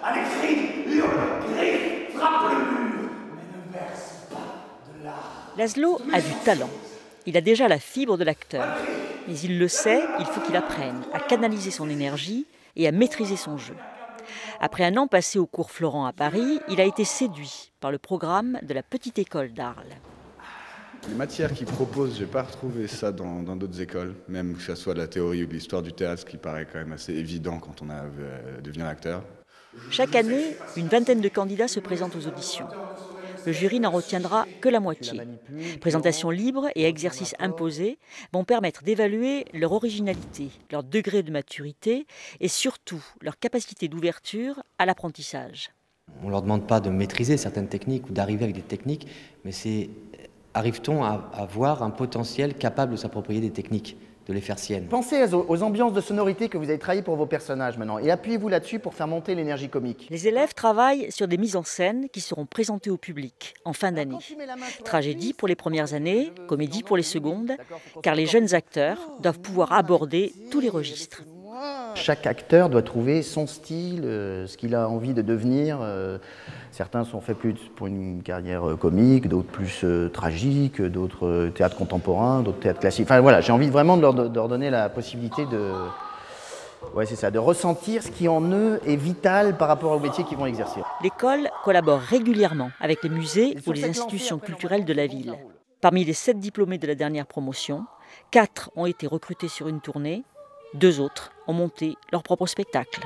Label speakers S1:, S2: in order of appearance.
S1: Alexis hurle, crie, frappe le mur, mais ne verse pas de larmes.
S2: Laszlo a du talent. Il a déjà la fibre de l'acteur. Mais il le sait, il faut qu'il apprenne à canaliser son énergie et à maîtriser son jeu. Après un an passé au cours Florent à Paris, il a été séduit par le programme de la Petite École d'Arles.
S3: Les matières qu'ils proposent, je n'ai pas retrouvé ça dans d'autres écoles, même que ce soit de la théorie ou de l'histoire du théâtre, ce qui paraît quand même assez évident quand on a devenir acteur.
S2: Chaque année, une vingtaine de candidats se présentent aux auditions. Le jury n'en retiendra que la moitié. Présentation libre et exercices imposés vont permettre d'évaluer leur originalité, leur degré de maturité et surtout leur capacité d'ouverture à l'apprentissage.
S4: On ne leur demande pas de maîtriser certaines techniques ou d'arriver avec des techniques, mais arrive-t-on à avoir un potentiel capable de s'approprier des techniques, de les faire siennes.
S5: Pensez aux ambiances de sonorité que vous avez travaillées pour vos personnages maintenant et appuyez-vous là-dessus pour faire monter l'énergie comique.
S2: Les élèves travaillent sur des mises en scène qui seront présentées au public en fin d'année. Tragédie pour les premières années, comédie pour les secondes, car les jeunes acteurs doivent pouvoir aborder tous les registres.
S5: Chaque acteur doit trouver son style, ce qu'il a envie de devenir. Certains sont faits plus pour une carrière comique, d'autres plus tragique, d'autres théâtre contemporain, d'autres théâtre classique. Enfin voilà, j'ai envie vraiment de leur donner la possibilité de ressentir ce qui en eux est vital par rapport au métier qu'ils vont exercer.
S2: L'école collabore régulièrement avec les musées ou les institutions culturelles de la ville. Parmi les 7 diplômés de la dernière promotion, 4 ont été recrutés sur une tournée, 2 autres ont monté leur propre spectacle.